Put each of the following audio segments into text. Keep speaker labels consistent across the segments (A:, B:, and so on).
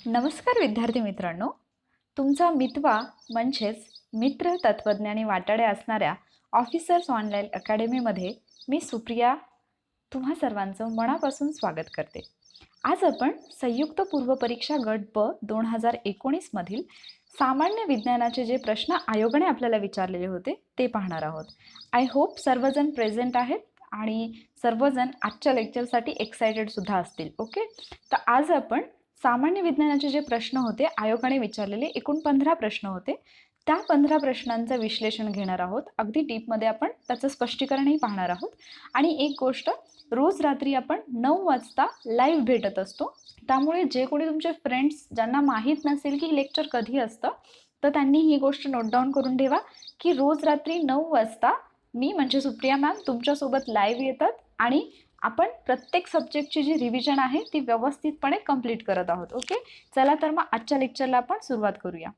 A: नमस्कार विद्यार्थी मित्रांनो, तुमचा मितवा म्हणजेच मित्र तत्वज्ञानी वाटाडे असणाऱ्या ऑफिसर्स ऑनलाईन अकॅडमीमध्ये मी सुप्रिया तुम्हा सर्वांचं मनापासून स्वागत करते. आज आपण संयुक्त पूर्वपरीक्षा गट ब 2019 मधील सामान्य विज्ञानाचे जे प्रश्न आयोगाने आपल्याला विचारलेले होते ते पाहणार आहोत. आय होप सर्वजण प्रेझेंट आहेत आणि सर्वजण आजच्या लेक्चरसाठी एक्साइटेड सुद्धा असतील. ओके, तर आज आपण सामान्य विज्ञानाचे जे प्रश्न होते आयोगाने विचारलेले एकूण 15 प्रश्न होते, त्या 15 प्रश्नांचं विश्लेषण घेणार आहोत. अगदी डीपमध्ये आपण त्याचं स्पष्टीकरणही पाहणार आहोत. आणि एक गोष्ट, रोज रात्री आपण 9 वाजता लाईव्ह भेटत असतो, त्यामुळे जे कोणी तुमचे फ्रेंड्स ज्यांना माहीत नसेल की लेक्चर कधी असतं तर त्यांनी ही गोष्ट नोट डाऊन करून ठेवा की रोज रात्री 9 वाजता मी म्हणजे सुप्रिया मॅम तुमच्यासोबत लाईव्ह येतात आणि आपण प्रत्येक सब्जेक्टची जी रिव्हिजन आहे ती व्यवस्थितपणे कंप्लीट करत आहोत. ओके, चला तर मग आजच्या लेक्चरला आपण सुरुवात करूया.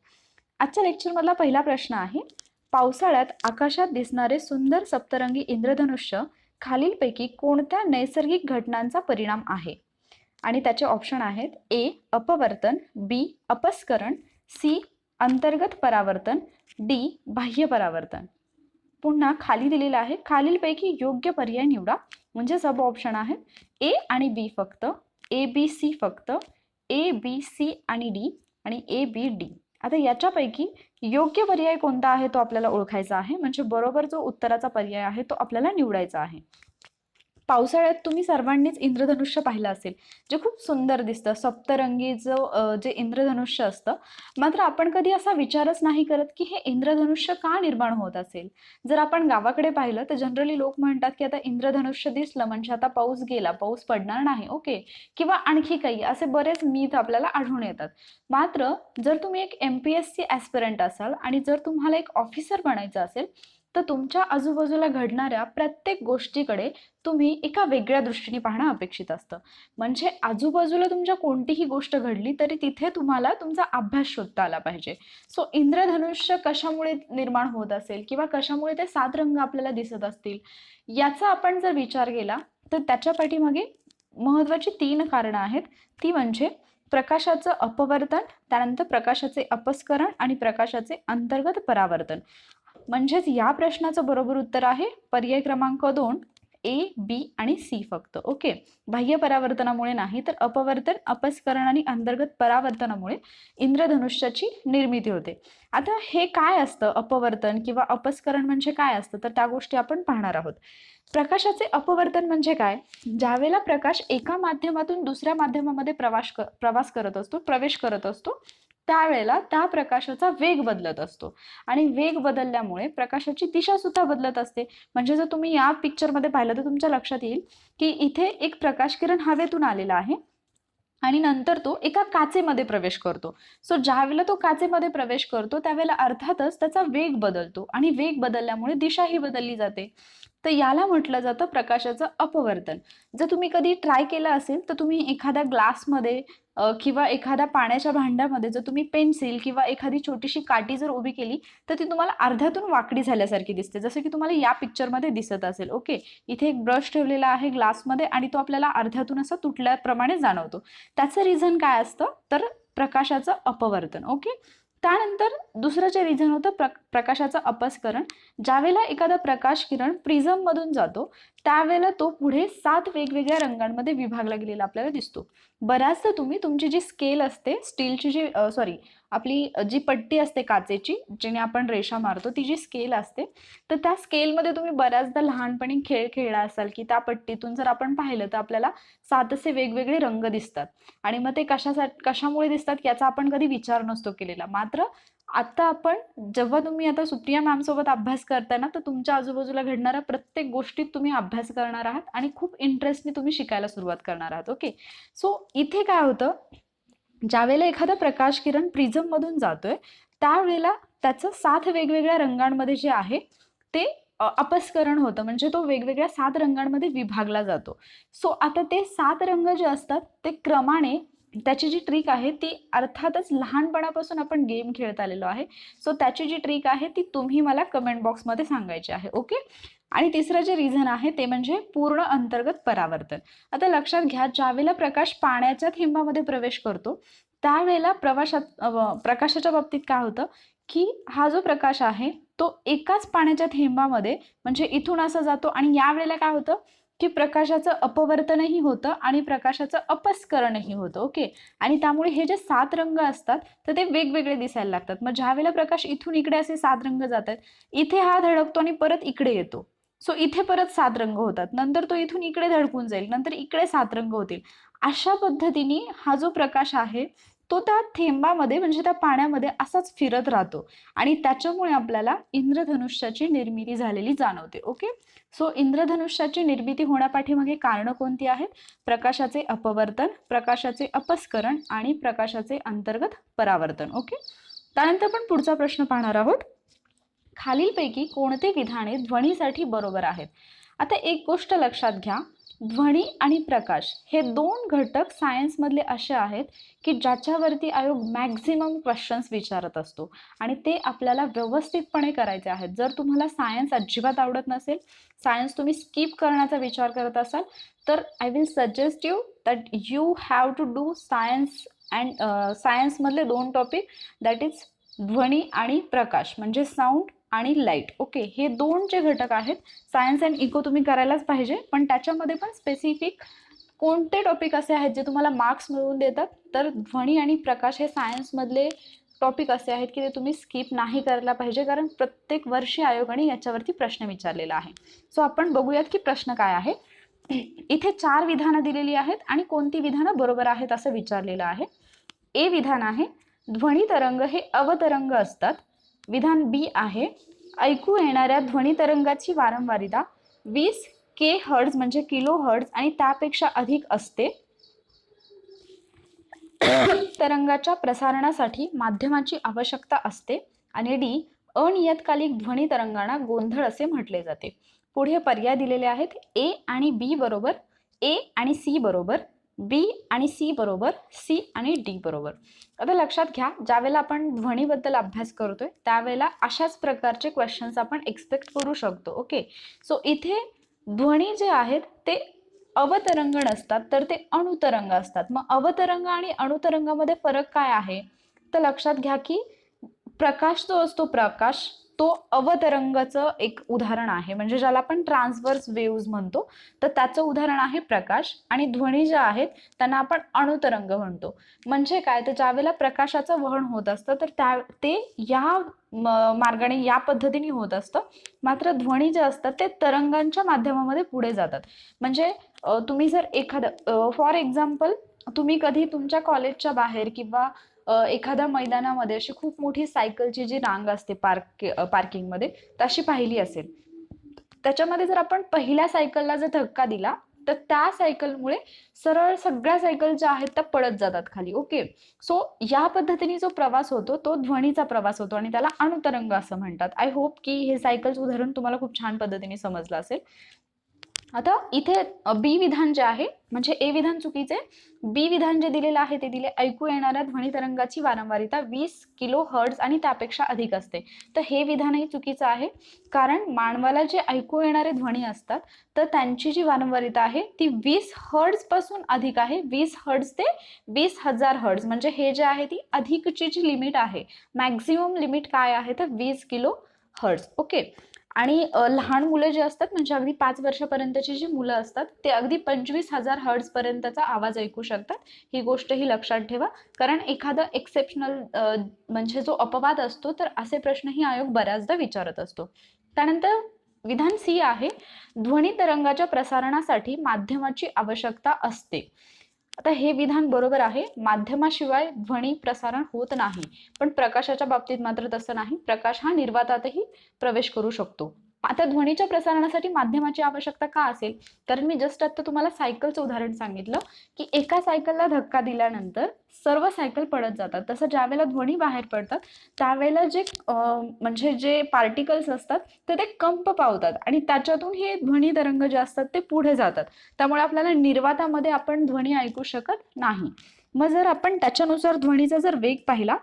A: आजच्या लेक्चरमधला पहिला प्रश्न आहे, पावसाळ्यात आकाशात दिसणारे सुंदर सप्तरंगी इंद्रधनुष्य खालीलपैकी कोणत्या नैसर्गिक घटनांचा परिणाम आहे? आणि त्याचे ऑप्शन आहेत ए अपवर्तन, बी अपस्करण, सी अंतर्गत परावर्तन, डी बाह्य परावर्तन. पुन्हा खाली दिलेला आहे, खालीलपैकी योग्य पर्याय निवडा. म्हणजे सब ऑप्शन आहेत ए आणि बी फक्त, ए बी सी फक्त, ए बी सी आणि डी आणि ए बी डी. आता याच्यापैकी योग्य पर्याय कोणता आहे तो आपल्याला ओळखायचा आहे. म्हणजे बरोबर जो उत्तराचा पर्याय आहे तो आपल्याला निवडायचा आहे. पावसाळ्यात तुम्ही सर्वांनीच इंद्रधनुष्य पाहिलं असेल, जे खूप सुंदर दिसतं, सप्तरंगीचं जे इंद्रधनुष्य असतं. मात्र आपण कधी असा विचारच नाही करत की हे इंद्रधनुष्य का निर्माण होत असेल. जर आपण गावाकडे पाहिलं तर जनरली लोक म्हणतात की आता इंद्रधनुष्य दिसलं म्हणजे आता पाऊस गेला, पाऊस पडणार नाही. ओके, किंवा आणखी काही असे बरेच मिथ आपल्याला आढळून येतात. मात्र जर तुम्ही एक MPSC ॲस्पिरंट असाल आणि जर तुम्हाला एक ऑफिसर बनायचं असेल तर तुमच्या आजूबाजूला घडणाऱ्या प्रत्येक गोष्टीकडे तुम्ही एका वेगळ्या दृष्टीने पाहणं अपेक्षित असतं. म्हणजे आजूबाजूला तुमच्या कोणतीही गोष्ट घडली तरी तिथे तुम्हाला तुमचा अभ्यास शोधता आला पाहिजे. सो इंद्रधनुष्य कशामुळे निर्माण होत असेल किंवा कशामुळे ते 7 रंग आपल्याला दिसत असतील याचा आपण जर विचार केला तर त्याच्या पाठीमागे महत्त्वाची 3 कारणं आहेत. ती म्हणजे प्रकाशाचं अपवर्तन, त्यानंतर प्रकाशाचे अपस्करण आणि प्रकाशाचे अंतर्गत परावर्तन. म्हणजेच या प्रश्नाचं बरोबर उत्तर आहे पर्याय क्रमांक 2, ए बी आणि सी फक्त. ओके, बाह्य परावर्तनामुळे नाही तर अपवर्तन, अपस्करण आणि अंतर्गत परावर्तनामुळे इंद्रधनुष्याची निर्मिती होते. आता हे काय असतं अपवर्तन किंवा अपस्करण म्हणजे काय असतं तर त्या गोष्टी आपण पाहणार आहोत. प्रकाशाचे अपवर्तन म्हणजे काय? ज्यावेळेला प्रकाश एका माध्यमातून दुसऱ्या माध्यमामध्ये प्रवेश करत असतो त्यावेळेला त्या प्रकाशाचा वेग बदलत असतो आणि वेग बदलल्यामुळे प्रकाशाची दिशा सुद्धा बदलत असते. म्हणजे जर तुम्ही या पिक्चरमध्ये पाहिलं तर तुमच्या लक्षात येईल की इथे एक प्रकाश किरण हवेतून आलेला आहे आणि नंतर तो एका काचेमध्ये प्रवेश करतो. सो ज्यावेळेला तो काचेमध्ये प्रवेश करतो त्यावेळेला अर्थातच त्याचा वेग बदलतो आणि वेग बदलल्यामुळे दिशाही बदलली जाते. तर याला म्हटलं जातं प्रकाशाचं अपवर्तन. जर तुम्ही कधी ट्राय केलं असेल तर तुम्ही एखाद्या ग्लासमध्ये किंवा एखाद्या पाण्याच्या भांड्यामध्ये जर तुम्ही पेन्सिल किंवा एखादी छोटीशी काठी जर उभी केली तर ती तुम्हाला अर्ध्यातून वाकडी झाल्यासारखी दिसते, जसं की तुम्हाला या पिक्चरमध्ये दिसत असेल. ओके, इथे एक ब्रश ठेवलेला आहे ग्लासमध्ये आणि तो आपल्याला अर्ध्यातून असा तुटल्याप्रमाणे जाणवतो. त्याचं रिझन काय असतं तर प्रकाशाचं अपवर्तन. ओके, त्यानंतर दुसरं जे रिझन होतं प्रकाशाचं अपस्करण. ज्यावेळेला एखादा प्रकाश किरण प्रिझम मधून जातो त्यावेळेला तो पुढे 7 वेगवेगळ्या रंगांमध्ये विभागला गेलेला आपल्याला दिसतो. बऱ्याचदा तुम्ही तुमची जी स्केल असते, स्टीलची जी आपली जी पट्टी असते काचेची जिने आपण रेषा मारतो ती जी स्केल असते तर त्या स्केलमध्ये तुम्ही बऱ्याचदा लहानपणी खेळ खेळला असाल की त्या पट्टीतून जर आपण पाहिलं तर आपल्याला 7 असे वेगवेगळे रंग दिसतात आणि मग ते कशामुळे दिसतात याचा आपण कधी विचार नसतो केलेला. मात्र आता आपण जेव्हा तुम्ही आता सुप्रिया मॅम सोबत अभ्यास करताय ना तर तुमच्या आजूबाजूला घडणाऱ्या प्रत्येक गोष्टीत तुम्ही अभ्यास करणार आहात आणि खूप इंटरेस्टने तुम्ही शिकायला सुरुवात करणार आहात. ओके, सो इथे काय होतं, ज्यावेळेला एखादा प्रकाश किरण प्रिझम मधून जातोय त्यावेळेला त्याचं 7 वेगवेगळ्या रंगांमध्ये जे आहे ते अपस्करण होतं. म्हणजे तो वेगवेगळ्या 7 रंगांमध्ये विभागला जातो. सो आता ते 7 रंग जे असतात ते क्रमाने त्याची जी ट्रिक आहे ती अर्थातच लहानपणापासून आपण गेम खेळत आलेलो आहे. सो त्याची जी ट्रिक आहे ती तुम्ही मला कमेंट बॉक्समध्ये सांगायची आहे. ओके, आणि तिसरं जे रिझन आहे ते म्हणजे पूर्ण अंतर्गत परावर्तन. आता लक्षात घ्या, ज्यावेळेला प्रकाश पाण्याच्या थेंबामध्ये प्रवेश करतो त्यावेळेला प्रकाशाच्या बाबतीत काय होतं की हा जो प्रकाश आहे तो एकाच पाण्याच्या थेंबामध्ये म्हणजे इथून असं जातो आणि यावेळेला काय होतं की प्रकाशाचं अपवर्तनही होतं आणि प्रकाशाचं अपस्करणही होतं. ओके. आणि त्यामुळे हे जे 7 रंग असतात तर ते वेगवेगळे दिसायला लागतात. मग ज्या वेळेला प्रकाश इथून इकडे असे 7 रंग जातात, इथे हा धडकतो आणि परत इकडे येतो. सो इथे परत 7 रंग होतात. नंतर तो इथून इकडे धडकून जाईल, नंतर इकडे 7 रंग होतील. अशा पद्धतीने हा जो प्रकाश आहे तो त्या थेंबामध्ये म्हणजे त्या पाण्यामध्ये असाच फिरत राहतो आणि त्याच्यामुळे आपल्याला इंद्रधनुष्याची निर्मिती झालेली जाणवते. ओके. सो इंद्रधनुष्याची निर्मिती होण्यापाठीमागे कारणं कोणती आहेत? प्रकाशाचे अपवर्तन, प्रकाशाचे अपस्करण आणि प्रकाशाचे अंतर्गत परावर्तन. ओके. त्यानंतर आपण पुढचा प्रश्न पाहणार आहोत. खालीलपैकी कोणते विधाने ध्वनीसाठी बरोबर आहेत? आता एक गोष्ट लक्षात घ्या, ध्वनी आणि प्रकाश हे 2 घटक सायन्समधले असे आहेत की ज्याच्यावरती आयोग मॅक्झिमम क्वेश्चन्स विचारत असतो आणि ते आपल्याला व्यवस्थितपणे करायचे आहेत. जर तुम्हाला सायन्स अजिबात आवडत नसेल, सायन्स तुम्ही स्किप करण्याचा विचार करत असाल, तर I will suggest you that you have to do science and सायन्समधले 2 टॉपिक, दॅट इज ध्वनी आणि प्रकाश म्हणजे साऊंड आणि लाईट. ओके. हे 2 जे घटक आहेत सायन्स अँड इको तुम्ही करायलाच पाहिजे, पण त्याच्यामध्ये पण स्पेसिफिक कोणते टॉपिक असे आहेत जे तुम्हाला मार्क्स मिळवून देतात, तर ध्वनी आणि प्रकाश हे सायन्समधले टॉपिक असे आहेत की ते तुम्ही स्किप नाही करायला पाहिजे, कारण प्रत्येक वर्षी आयोगाने याच्यावरती प्रश्न विचारलेला आहे. सो आपण बघूयात की प्रश्न काय आहे. इथे 4 विधानं दिलेली आहेत आणि कोणती विधानं बरोबर आहेत असं विचारलेलं आहे. ए विधान आहे, ध्वनी तरंग हे अवतरंग असतात. विधान बी आहे, ऐकू येणाऱ्या ध्वनी तरंगाची वारंवारिता 20 के हर्ट्ज म्हणजे किलो हर्ट्ज आणि त्यापेक्षा अधिक असते. तरंगाच्या प्रसारणासाठी माध्यमाची आवश्यकता असते. आणि डी, अनियतकालिक ध्वनी तरंगांना गोंधळ असे म्हटले जाते. पुढे पर्याय दिलेले आहेत. ए आणि बी बरोबर, ए आणि सी बरोबर, बी आणि सी बरोबर, सी आणि डी बरोबर. आता लक्षात घ्या, ज्यावेळेला आपण ध्वनीबद्दल अभ्यास करतोय त्यावेळेला अशाच प्रकारचे क्वेश्चन्स आपण एक्सपेक्ट करू शकतो. ओके. सो इथे ध्वनी जे आहेत ते अवतरंग नसतात, तर ते अणुतरंग असतात. मग अवतरंग आणि अणुतरंगामध्ये फरक काय आहे? तर लक्षात घ्या की प्रकाश जो असतो, प्रकाश तो अवतरंगाचं एक उदाहरण आहे, म्हणजे ज्याला आपण ट्रान्सव्हर्स वेव्ज म्हणतो, तर त्याचं उदाहरण आहे प्रकाश. आणि ध्वनी जे आहेत त्यांना आपण अणुतरंग म्हणतो. म्हणजे काय, तर ज्यावेळेला प्रकाशाचं वहन होत असतं तर ते या मार्गाने या पद्धतीने होत असतं, मात्र ध्वनी जे असतात ते तरंगांच्या माध्यमामध्ये पुढे जातात. म्हणजे तुम्ही जर एखादं फॉर एक्झाम्पल तुम्ही कधी तुमच्या कॉलेजच्या बाहेर किंवा एखाद्या मैदानामध्ये अशी खूप मोठी सायकलची जी रांग असते पार्किंगमध्ये तशी पाहिली असेल, त्याच्यामध्ये जर आपण पहिल्या सायकलला जर धक्का दिला तर त्या सायकलमुळे सरळ सगळ्या सायकल ज्या आहेत त्या पडत जातात खाली. ओके. सो या पद्धतीने जो प्रवास होतो तो ध्वनीचा प्रवास होतो आणि त्याला अणुतरंग असं म्हणतात. आय होप की हे सायकलचं उदाहरण तुम्हाला खूप छान पद्धतीने समजलं असेल. आता इथे बी विधान जे आहे, म्हणजे ए विधान चुकीचे, बी विधान जे दिलेलं आहे ते दिले, ऐकू येणाऱ्या ध्वनी तरंगाची वारंवारिता 20 किलो हर्ट्ज आणि त्यापेक्षा अधिक असते. तर हे विधानही चुकीचं आहे, कारण मानवाला जे ऐकू येणारे ध्वनी असतात तर त्यांची जी वारंवारिता आहे ती 20 हर्ट्ज पासून अधिक आहे. 20 हर्ट्ज ते 20,000 हर्ट्ज, म्हणजे हे जे आहे ती अधिकची जी लिमिट आहे, मॅक्झिमम लिमिट काय आहे तर 20 किलो हर्ट्ज. ओके. आणि लहान मुलं जे असतात म्हणजे अगदी 5 वर्षापर्यंतची जी मुलं असतात ते अगदी 25,000 हर्ट्ज पर्यंतचा आवाज ऐकू शकतात. ही गोष्टही लक्षात ठेवा, कारण एखादा एक्सेप्शनल म्हणजे जो अपवाद असतो तर असे प्रश्नही आयोग बऱ्याचदा विचारत असतो. त्यानंतर विधान सी आहे, ध्वनी तरंगाच्या प्रसारणासाठी माध्यमाची आवश्यकता असते. आता हे विधान बरोबर आहे, माध्यमाशिवाय ध्वनी प्रसारण होत नाही. पण प्रकाशाच्या बाबतीत मात्र तसं नाही, प्रकाश हा निर्वातातही प्रवेश करू शकतो. आता ध्वनीच्या प्रसारणासाठी माध्यमाची आवश्यकता का असेल, कारण मी जस्ट आता तुम्हाला सायकलचं उदाहरण सांगितलं की एका सायकलला धक्का दिल्यानंतर सर्व सायकल पडत जातात, तसं ज्यावेळेला ध्वनी बाहेर पडतात त्यावेळेला जे म्हणजे जे पार्टिकल्स असतात ते कंप पावतात आणि त्याच्यातून हे ध्वनी तरंग जे असतात ते पुढे जातात. त्यामुळे आपल्याला निर्वातामध्ये आपण ध्वनी ऐकू शकत नाही. मग जर आपण त्याच्यानुसार ध्वनीचा जर वेग पाहिला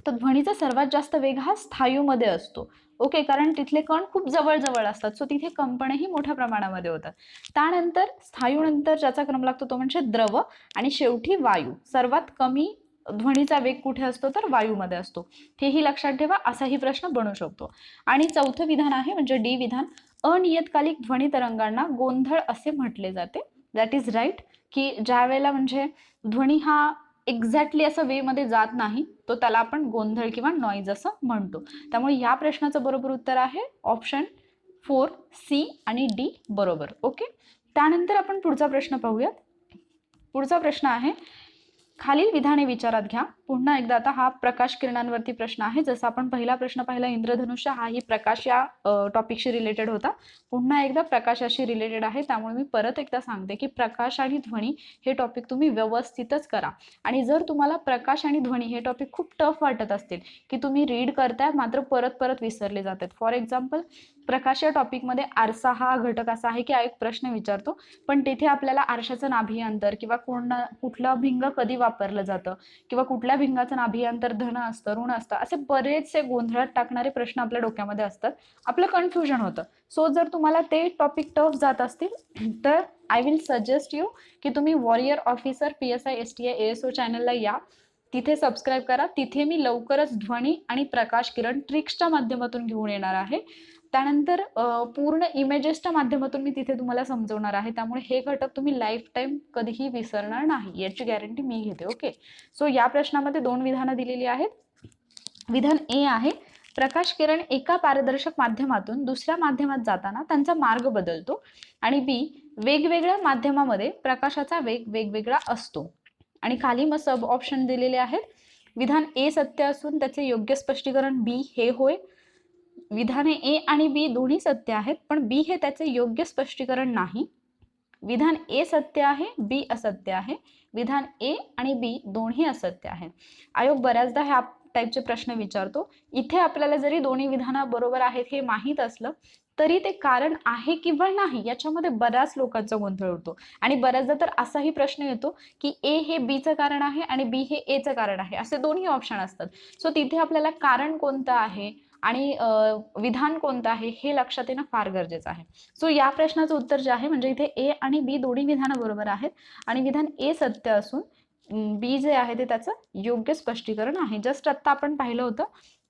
A: तर ध्वनीचा सर्वात जास्त वेग हा स्थायूमध्ये असतो. ओके. कारण तिथले कण खूप जवळ जवळ असतात, सो तिथे कंपनही मोठ्या प्रमाणामध्ये होतात. त्यानंतर स्थायूनंतर ज्याचा क्रम लागतो तो म्हणजे द्रव आणि शेवटी वायू. सर्वात कमी ध्वनीचा वेग कुठे असतो तर वायूमध्ये असतो, हेही लक्षात ठेवा. असाही प्रश्न बनू शकतो. आणि चौथं विधान आहे म्हणजे डी विधान, अनियतकालिक ध्वनी तरंगांना गोंधळ असे म्हटले जाते. दॅट इज राईट, की ज्या वेळेला म्हणजे ध्वनी हा एक्झॅक्टली असं वे मध्ये जात नाही, तो त्याला आपण गोंधळ किंवा नॉईज असं म्हणतो. त्यामुळे या प्रश्नाचं बरोबर उत्तर आहे ऑप्शन 4 सी आणि डी बरोबर. ओके, त्यानंतर आपण पुढचा प्रश्न पाहूयात. पुढचा प्रश्न आहे, खालील विधाने विचारात घ्या. पुन्हा एकदा आता हा प्रकाश किरणांवरती प्रश्न आहे. जसं आपण पहिला प्रश्न पाहिला इंद्रधनुष्य, हाही प्रकाश या टॉपिकशी रिलेटेड होता. पुन्हा एकदा प्रकाशाशी रिलेटेड आहे. त्यामुळे मी परत एकदा सांगते की प्रकाश आणि ध्वनी हे टॉपिक तुम्ही व्यवस्थितच करा. आणि जर तुम्हाला प्रकाश आणि ध्वनी हे टॉपिक खूप टफ वाटत असतील, की तुम्ही रीड करताय मात्र परत परत विसरले जातात, फॉर एक्झाम्पल प्रकाश या टॉपिकमध्ये आरसा हा घटक असा आहे की हा एक प्रश्न विचारतो, पण तिथे आपल्याला आरशाचं नाभी अंतर किंवा कुठलं भिंग कधी वापरलं जातं किंवा कुठल्या भिंगाचं नाभी अंतर धन असतं ऋण असतं, असे बरेचसे गोंधळात टाकणारे प्रश्न आपल्या डोक्यामध्ये असतात, आपलं कन्फ्युजन होतं. सो जर तुम्हाला ते टॉपिक टफ जात असतील तर आय विल सजेस्ट यू की तुम्ही warrior officer PSI STI ASO चॅनलला या, तिथे सबस्क्राईब करा. तिथे मी लवकरच ध्वनी आणि प्रकाश किरण ट्रिक्सच्या माध्यमातून घेऊन येणार आहे. त्यानंतर पूर्ण इमेजेसच्या माध्यमातून मी तिथे तुम्हाला समजवणार आहे. त्यामुळे हे घटक तुम्ही लाईफ टाईम कधीही विसरणार नाही, याची गॅरंटी मी घेते. ओके, सो या प्रश्नामध्ये 2 विधानं दिलेली आहेत. विधान ए आहे, प्रकाश किरण एका पारदर्शक माध्यमातून दुसऱ्या माध्यमात जाताना त्यांचा मार्ग बदलतो. आणि बी, वेगवेगळ्या माध्यमामध्ये प्रकाशाचा वेग वेगवेगळा असतो. आणि खाली मग सब ऑप्शन दिलेले आहेत. विधान ए सत्य असून त्याचे योग्य स्पष्टीकरण बी हे होय. विधाने ए आणि बी दोन्ही सत्य आहेत, पण बी हे त्याचे योग्य स्पष्टीकरण नाही. विधान ए सत्य आहे, बी असत्य आहे. विधान ए आणि बी दोन्ही असत्य आहेत. आयोग बऱ्याचदा ह्या टाईपचे प्रश्न विचारतो. इथे आपल्याला जरी दोन्ही विधानं बरोबर आहेत हे माहीत असलं तरी ते कारण आहे किंवा नाही याच्यामध्ये बऱ्याच लोकांचा गोंधळ होतो. आणि बऱ्याचदा तर असाही प्रश्न येतो की ए हे बीचं कारण आहे आणि बी हे एचं कारण आहे, असे दोन्ही ऑप्शन असतात. सो तिथे आपल्याला कारण कोणतं आहे आणि विधान कोणतं आहे हे लक्षात येणं फार गरजेचं आहे. सो या प्रश्नाचं उत्तर जे आहे म्हणजे इथे ए आणि बी दोन्ही विधानं बरोबर आहेत आणि विधान ए सत्य असून बी जे आहे ते त्याचं योग्य स्पष्टीकरण आहे. जस्ट आत्ता आपण पाहिलं होतं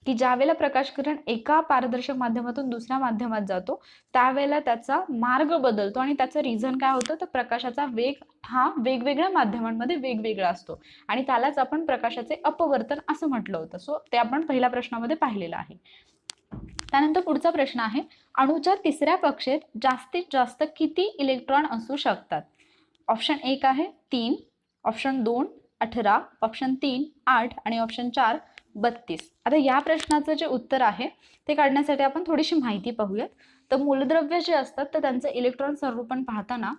A: की ज्यावेळेला प्रकाश किरण एका पारदर्शक माध्यमातून दुसऱ्या माध्यमात जातो त्यावेळेला त्याचा मार्ग बदलतो आणि त्याचं रिझन काय होतं तर प्रकाशाचा वेग हा वेगवेगळ्या माध्यमांमध्ये वेगवेगळा असतो आणि त्यालाच आपण प्रकाशाचे अपवर्तन असं म्हटलं होतं. सो ते आपण पहिल्या प्रश्नामध्ये पाहिलेलं आहे. त्यानंतर पुढचा प्रश्न आहे, अणूच्या तिसऱ्या कक्षेत जास्तीत जास्त किती इलेक्ट्रॉन असू शकतात? ऑप्शन 1 आहे 3, ऑप्शन 2 18, ऑप्शन 3 8 आणि ऑप्शन 4 32. आता या प्रश्नाचं जे उत्तर आहे ते काढण्यासाठी आपण थोडीशी माहिती पाहूयात. तर मूलद्रव्य जे असतात तर त्यांचं इलेक्ट्रॉन संरूपण पाहताना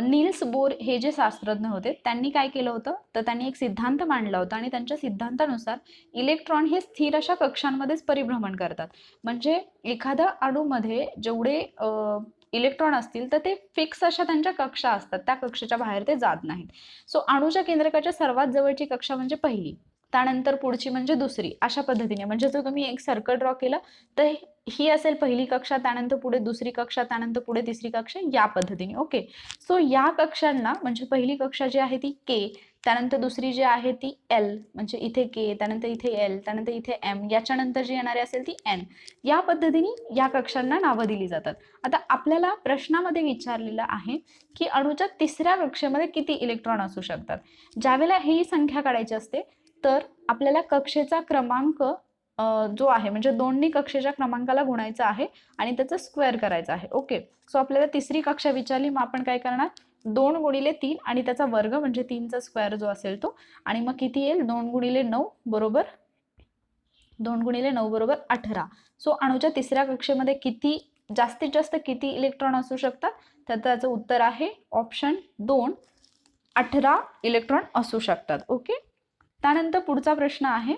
A: नील्स बोर हे जे शास्त्रज्ञ होते त्यांनी काय केलं होतं तर त्यांनी एक सिद्धांत मांडला होता आणि त्यांच्या सिद्धांतानुसार इलेक्ट्रॉन हे स्थिर अशा कक्षांमध्येच परिभ्रमण करतात. म्हणजे एखाद्या अणूमध्ये जेवढे इलेक्ट्रॉन असतील तर ते फिक्स अशा त्यांच्या कक्षा असतात, त्या कक्षेच्या बाहेर ते जात नाहीत. सो अणूच्या केंद्रकाच्या सर्वात जवळची कक्षा म्हणजे पहिली, त्यानंतर पुढची म्हणजे दुसरी, अशा पद्धतीने. म्हणजे जर तुम्ही एक सर्कल ड्रॉ केलं तर ही असेल पहिली कक्षा, त्यानंतर पुढे दुसरी कक्षा, त्यानंतर पुढे तिसरी कक्षा, या पद्धतीने. ओके, सो या कक्षांना म्हणजे पहिली कक्षा जी आहे ती के, त्यानंतर दुसरी जी आहे ती एल, म्हणजे इथे के, त्यानंतर इथे एल, त्यानंतर इथे एम, याच्यानंतर जी येणारी असेल ती एन, या पद्धतीने या कक्षांना नावं दिली जातात. आता आपल्याला प्रश्नामध्ये विचारलेलं आहे की अणूच्या तिसऱ्या कक्षेमध्ये किती इलेक्ट्रॉन असू शकतात. ज्यावेळेला ही संख्या काढायची असते तर आपल्याला कक्षेचा क्रमांक जो आहे म्हणजे 2नी कक्षेच्या क्रमांकाला गुणायचा आहे आणि त्याचं स्क्वेअर करायचं आहे. ओके, सो आपल्याला तिसरी कक्षा विचारली, मग आपण काय करणार 2 गुणिले 3 आणि त्याचा वर्ग म्हणजे 3चा स्क्वेअर जो असेल तो, आणि मग किती येईल 2 गुणिले 9 बरोबर 2 गुणिले 9 बरोबर 18. सो अणूच्या तिसऱ्या कक्षेमध्ये किती जास्तीत जास्त किती इलेक्ट्रॉन असू शकतात तर त्याचं उत्तर आहे ऑप्शन 2 18 इलेक्ट्रॉन असू शकतात. ओके, त्यानंतर पुढचा प्रश्न आहे,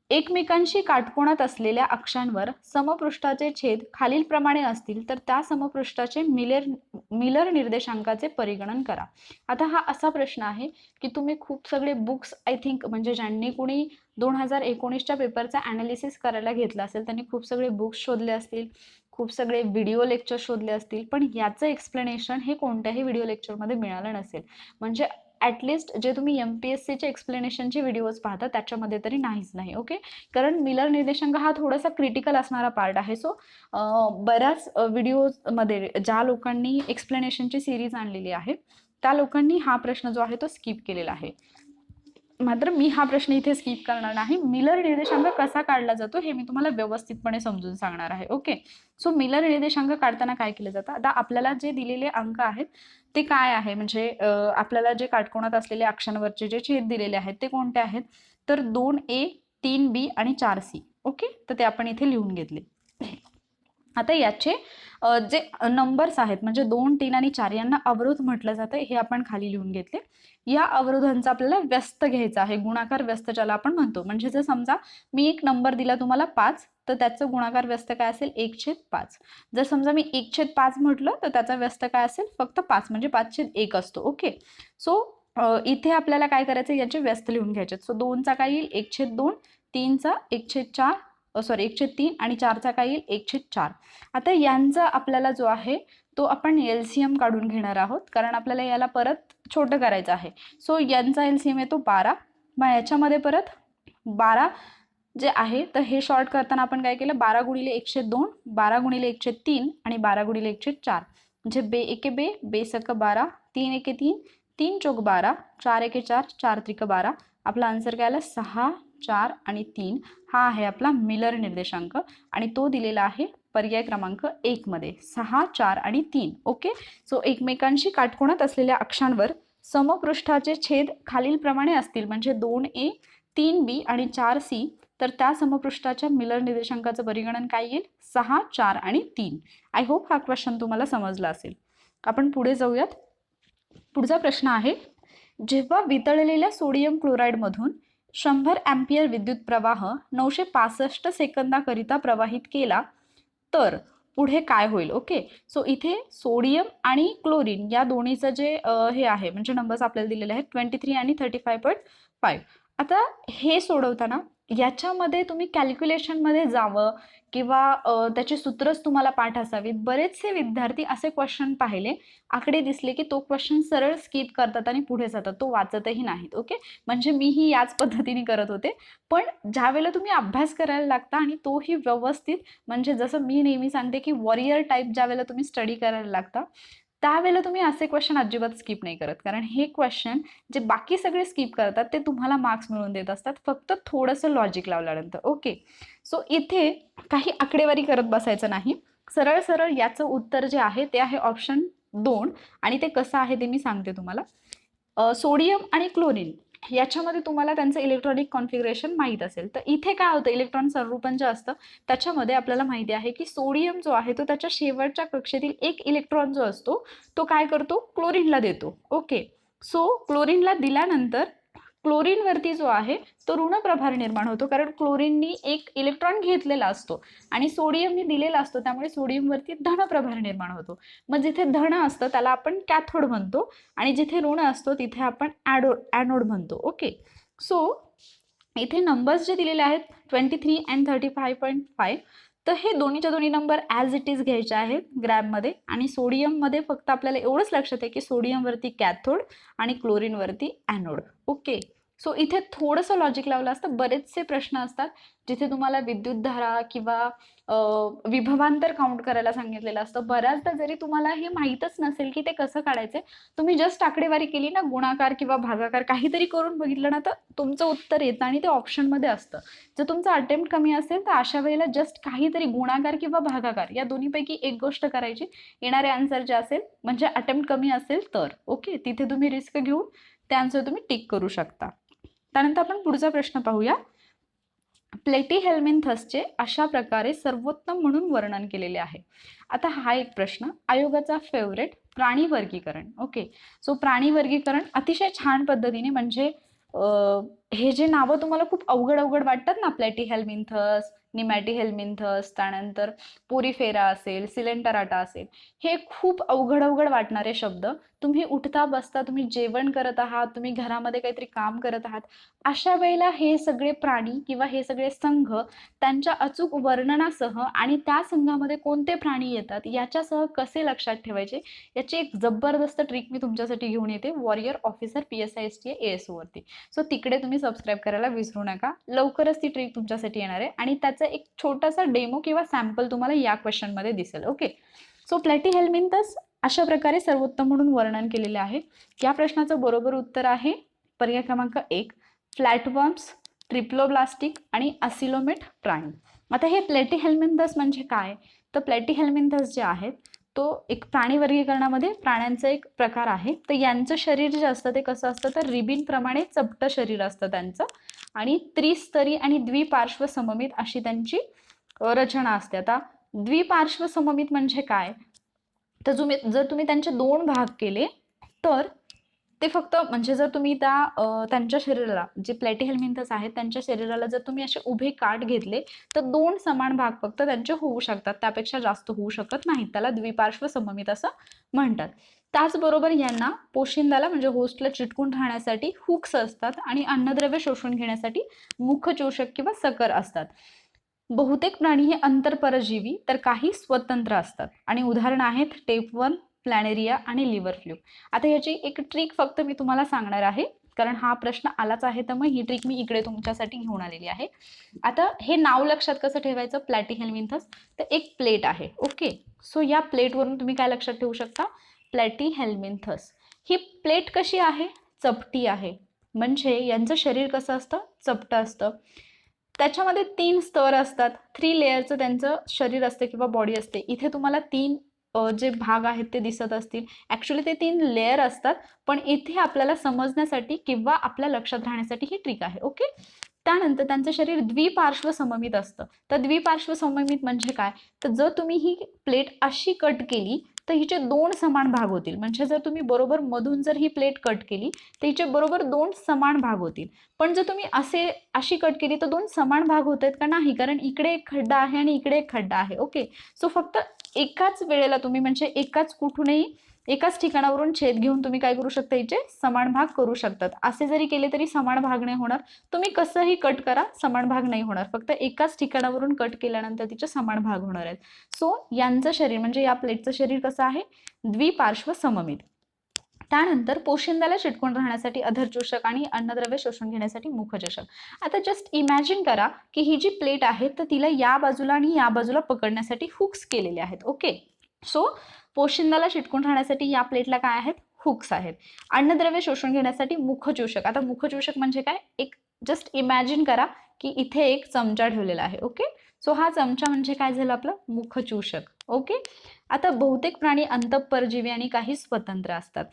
A: एकमेकांशी काटकोनात असलेल्या अक्षांवर समपृष्ठाचे छेद खालीलप्रमाणे असतील तर त्या समपृष्ठाचे मिलर निर्देशांकाचे परिगणन करा. आता हा असा प्रश्न आहे की तुम्ही खूप सगळे बुक्स आय थिंक म्हणजे ज्यांनी कोणी 2019च्या पेपरचा ॲनालिसिस करायला घेतला असेल त्यांनी खूप सगळे बुक्स शोधले असतील, खूप सगळे व्हिडिओ लेक्चर शोधले असतील, पण याचं एक्सप्लेनेशन हे कोणत्याही व्हिडिओ लेक्चरमध्ये मिळालं नसेल. म्हणजे ॲटलिस्ट जे तुम्ही MPSCचे एक्सप्लेनेशनचे व्हिडिओज पाहता त्याच्यामध्ये तरी नाहीच नाही. ओके, कारण मिलर निर्देशांक हा थोडासा क्रिटिकल असणारा पार्ट आहे. सो बऱ्याच व्हिडिओजमध्ये ज्या लोकांनी एक्सप्लेनेशनची सिरीज आणलेली आहे त्या लोकांनी हा प्रश्न जो आहे तो स्किप केलेला आहे. मात्र मी हा प्रश्न इथे स्किप करणार नाही. मिलर निर्देशांक कसा काढला जातो हे मी तुम्हाला व्यवस्थितपणे समजून सांगणार आहे. ओके, सो मिलर निर्देशांक काढताना काय केलं जातं, आता आपल्याला जे दिलेले अंक आहेत ते काय आहे, म्हणजे आपल्याला जे काटकोनात असलेल्या अक्षांवरचे जे छेद दिलेले आहेत ते कोणते आहेत, तर 2A 3B आणि 4C. ओके, तर ते आपण इथे लिहून घेतले. आता याचे जे नंबर्स आहेत म्हणजे 2, 3 आणि 4 यांना अवरोध म्हटलं जातं, हे आपण खाली लिहून घेतले. या अवरोधांचा आपल्याला व्यस्त घ्यायचा आहे, गुणाकार व्यस्त ज्याला आपण म्हणतो. म्हणजे जर समजा मी एक नंबर दिला तुम्हाला 5, तर त्याचं गुणाकार व्यस्त काय असेल 1/5. जर समजा मी 1/5 म्हटलं तर त्याचा व्यस्त काय असेल फक्त 5, म्हणजे 5/1 असतो. ओके, सो इथे आपल्याला काय करायचं, याचे व्यस्त लिहून घ्यायचे. सो 2चा काय येईल 1/2, 3चा 1/4, 1/3 आणि 4चा काय येईल 1/4. आता यांचा आपल्याला जो आहे तो आपण LCM काढून घेणार आहोत, कारण आपल्याला याला परत छोटं करायचं आहे. सो यांचा LCM येतो 12. मग याच्यामध्ये परत 12 जे आहे तर हे शॉर्ट करताना आपण काय केलं, 12 गुणिले 1/2, 12 गुणिले 1/3 आणि 12 गुणिले 1/4. म्हणजे बे एके बे, बे सक 12, 3 एके 3, 3 चौक 12, 4 एके 4, 4 त्रिक 12. आपला आन्सर काय आला 6, 4 आणि 3. हा आहे आपला मिलर निर्देशांक आणि तो दिलेला आहे पर्याय क्रमांक 1 मध्ये, 6, 4 आणि 3. ओके, सो एकमेकांशी काटकोनात असलेल्या अक्षांवर समपृष्ठाचे छेद खालीलप्रमाणे असतील, म्हणजे 2A 3B आणि 4C, तर त्या समपृष्ठाच्या मिलर निर्देशांकाचं परिगणन काय येईल 6, 4 आणि 3. आय होप हा क्वेश्चन तुम्हाला समजला असेल. आपण पुढे जाऊयात. पुढचा प्रश्न आहे, जेव्हा वितळलेल्या सोडियम क्लोराईडमधून 100 अँपिअर विद्युत प्रवाह 965 सेकंदाकरिता प्रवाहित केला तर पुढे काय होईल. ओके, सो इथे सोडियम आणि क्लोरीन या दोन्हीचं जे हे आहे म्हणजे नंबर्स आपल्याला दिलेले आहेत 23 आणि 35.5. आता हे सोडवताना याच्यामध्ये तुम्ही कॅल्क्युलेशनमध्ये जावं किंवा त्याची सूत्रच तुम्हाला पाठ असावीत. बरेचसे विद्यार्थी असे क्वेश्चन पाहिले, आकडे दिसले की तो क्वेश्चन सरळ स्किप करतात आणि पुढे जातात, तो वाचतही नाहीत. ओके, म्हणजे मीही याच पद्धतीने करत होते. पण ज्यावेळेला तुम्ही अभ्यास करायला लागता आणि तोही व्यवस्थित, म्हणजे जसं मी नेहमी सांगते की वॉरियर टाईप ज्यावेळेला तुम्ही स्टडी करायला लागता त्यावेळेला तुम्ही असे क्वेश्चन अजिबात स्किप नाही करत, कारण हे क्वेश्चन जे बाकी सगळे स्किप करतात ते तुम्हाला मार्क्स मिळवून देत असतात, फक्त थोडंसं लॉजिक लावल्यानंतर. ओके, सो इथे काही आकडेवारी करत बसायचं नाही, सरळ सरळ याचं उत्तर जे आहे ते आहे ऑप्शन 2. आणि ते कसं आहे ते मी सांगते तुम्हाला. सोडियम आणि क्लोरीन याच्यामध्ये तुम्हाला त्यांचं इलेक्ट्रॉनिक कॉन्फिगरेशन माहीत असेल, तर इथे काय होतं, इलेक्ट्रॉन संरूपण जे असतं त्याच्यामध्ये आपल्याला माहिती आहे की सोडियम जो आहे तो त्याच्या शेवटच्या कक्षेतील एक इलेक्ट्रॉन जो असतो तो काय करतो, क्लोरीनला देतो. ओके, सो क्लोरीनला दिल्यानंतर क्लोरीनवरती जो आहे तो ऋण प्रभार निर्माण होतो, कारण क्लोरीननी एक इलेक्ट्रॉन घेतलेला असतो आणि सोडियमनी दिलेला असतो, त्यामुळे सोडियमवरती धन प्रभार निर्माण होतो. मग जिथे धन असतं त्याला आपण कॅथोड म्हणतो आणि जिथे ऋण असतो तिथे आपण ॲनोड म्हणतो. ओके, सो इथे नंबर्स जे दिलेले आहेत 23 अँड 35.5, तर हे दोन्हीच्या दोन्ही नंबर ॲज इट इज घ्यायचे आहेत ग्रॅममध्ये. आणि सोडियममध्ये फक्त आपल्याला एवढंच लक्षात आहे की सोडियमवरती कॅथोड आणि क्लोरीनवरती ॲनोड. ओके, सो इथे थोडंसं लॉजिक लावलं असतं. बरेचसे प्रश्न असतात जिथे तुम्हाला विद्युतधारा किंवा विभवांतर काउंट करायला सांगितलेलं असतं. बऱ्याचदा जरी तुम्हाला हे माहीतच नसेल की ते कसं काढायचं, तुम्ही जस्ट आकडेवारी केली ना, गुणाकार किंवा भागाकार काहीतरी करून बघितलं ना, तर तुमचं उत्तर येतं आणि ते ऑप्शनमध्ये असतं. जर तुमचा अटेम्प्ट कमी असेल तर अशा वेळेला जस्ट काहीतरी गुणाकार किंवा भागाकार या दोन्हीपैकी एक गोष्ट करायची, येणारे आन्सर जे असेल, म्हणजे अटेम्प्ट कमी असेल तर. ओके, तिथे तुम्ही रिस्क घेऊन ते आन्सर तुम्ही टिक करू शकता. त्यानंतर आपण पुढचा प्रश्न पाहूया. प्लेटिहेल्मिन्थसचे अशा प्रकारे सर्वोत्तम म्हणून वर्णन केलेले आहे. आता हा एक प्रश्न, आयोगाचा फेवरेट, प्राणी वर्गीकरण. ओके, सो प्राणी वर्गीकरण अतिशय छान पद्धतीने, म्हणजे हे जे नावं तुम्हाला खूप अवघड अवघड वाटतात ना, प्लॅटीहेल्मिंथस, निमॅटीहेल्मिंथस, त्यानंतर पोरीफेरा असेल, सिलेंटराटा असेल, हे खूप अवघड अवघड वाटणारे शब्द तुम्ही उठता बसता, तुम्ही जेवण करत आहात, तुम्ही घरामध्ये काहीतरी काम करत आहात, अशा वेळेला हे सगळे प्राणी किंवा हे सगळे संघ त्यांच्या अचूक वर्णनासह आणि त्या संघामध्ये कोणते प्राणी येतात याच्यासह कसे लक्षात ठेवायचे याची एक जबरदस्त ट्रिक मी तुमच्यासाठी घेऊन येते वॉरियर ऑफिसर PSISTA ASO वरती. सो तिकडे तुम्ही सबस्क्राईब करायला विसरू नका. लवकरच ती ट्रिक तुमच्यासाठी येणार आहे आणि त्याचा एक छोटासा डेमो किंवा सॅम्पल तुम्हाला या क्वेश्चनमध्ये दिसेल. ओके, सो प्लॅटीहेल्मिंथस अशा प्रकारे सर्वोत्तम म्हणून वर्णन केलेले आहे. या प्रश्नाचं बरोबर उत्तर आहे पर्याय क्रमांक 1, फ्लॅटवर्म्स, ट्रिप्लोब्लास्टिक आणि असिलोमेट प्राणी. आता हे प्लॅटीहेल्मिंथस म्हणजे काय, तर प्लॅटीहेल्मिंथस जे आहेत तो एक प्राणी वर्गीकरणामध्ये प्राण्यांचा एक प्रकार आहे. तर यांचं शरीर जे असतं ते कसं असतं, तर रिबीन प्रमाणे चपटं शरीर असतं त्यांचं आणि त्रिस्तरी आणि द्विपार्श्व सममित अशी त्यांची रचना असते. आता द्विपार्श्व सममित म्हणजे काय, तर जर तुम्ही त्यांचे 2 भाग केले तर ते फक्त म्हणजे जर तुम्ही त्यांच्या शरीराला, जे प्लॅटीहेल्मिंथस आहेत त्यांच्या शरीराला जर तुम्ही असे उभे काठ घेतले तर 2 समान भाग फक्त त्यांचे होऊ शकतात, त्यापेक्षा जास्त होऊ शकत नाहीत. त्याला द्विपार्श्व सममित असं म्हणतात. त्याचबरोबर यांना पोशिंदाला म्हणजे होस्टला चिटकून राहण्यासाठी हुक्स असतात आणि अन्नद्रव्य शोषून घेण्यासाठी मुखचोषक किंवा सकर असतात. बहुतेक प्राणी हे अंतरपरजीवी तर काही स्वतंत्र असतात आणि उदाहरण आहेत टेपवर्म, प्लॅनेरिया आणि लिव्हर फ्लूक. आता याची एक ट्रिक फक्त मी तुम्हाला सांगणार आहे, कारण हा प्रश्न आलाच आहे तर मग ही ट्रिक मी इकडे तुमच्यासाठी घेऊन आलेली आहे. आता हे नाव लक्षात कसं ठेवायचं, प्लॅटीहेल्मिंथस, तर एक प्लेट आहे. ओके, सो या प्लेटवरून तुम्ही काय लक्षात ठेवू शकता, प्लॅटीहेल्मिंथस. ही प्लेट कशी आहे, चपटी आहे. म्हणजे यांचं शरीर कसं असतं, चपटं असतं. त्याच्यामध्ये 3 स्तर असतात, 3 लेयरचं त्यांचं शरीर असते किंवा बॉडी असते. इथे तुम्हाला 3 जे भाग आहेत ते दिसत असतील. ॲक्च्युली ते 3 लेयर असतात, पण इथे आपल्याला समजण्यासाठी किंवा आपल्या लक्षात राहण्यासाठी ही ट्रिक आहे. ओके, त्यानंतर त्यांचं शरीर द्विपार्श्व सममित असतं. तर द्विपार्श्व सममित म्हणजे काय, तर जर तुम्ही ही प्लेट अशी कट केली तर हिचे 2 समान भाग होतील. म्हणजे जर तुम्ही बरोबर मधून जर ही प्लेट कट केली तर हिचे बरोबर 2 समान भाग होतील. पण जर तुम्ही अशी कट केली तर 2 समान भाग होत आहेत का, नाही, कारण इकडे एक खड्डा आहे आणि इकडे एक खड्डा आहे. ओके, सो फक्त एकाच वेळेला तुम्ही म्हणजे एकाच ठिकाणावरून छेद घेऊन तुम्ही काय करू शकता, याचे समान भाग करू शकतात. असे जरी केले तरी समान भाग नाही होणार, तुम्ही कसंही कट करा समान भाग नाही होणार, फक्त एकाच ठिकाणावरून कट केल्यानंतर तिचे समान भाग होणार आहेत. सो यांचं शरीर म्हणजे या प्लेटचं शरीर कसं आहे, द्विपार्श्व सममित. त्यानंतर पोशिंदाला चिटकून राहण्यासाठी अधरचोषक आणि अन्नद्रव्य शोषून घेण्यासाठी मुखचोषक. आता जस्ट इमॅजिन करा की ही जी प्लेट आहे तर तिला या बाजूला आणि या बाजूला पकडण्यासाठी हुक्स केलेले आहेत. ओके, सो पोशिंदाला चिटकून राहण्यासाठी या प्लेटला काय आहेत, हुक्स आहेत. अन्नद्रव्य शोषून घेण्यासाठी मुखचोषक. आता मुखचोषक म्हणजे काय, एक जस्ट इमॅजिन करा की इथे एक चमचा ठेवलेला आहे. ओके, सो हा चमचा म्हणजे काय झालं, आपलं मुखचोषक. ओके, आता बहुतेक प्राणी अंतःपरजीवी आणि काही स्वतंत्र असतात.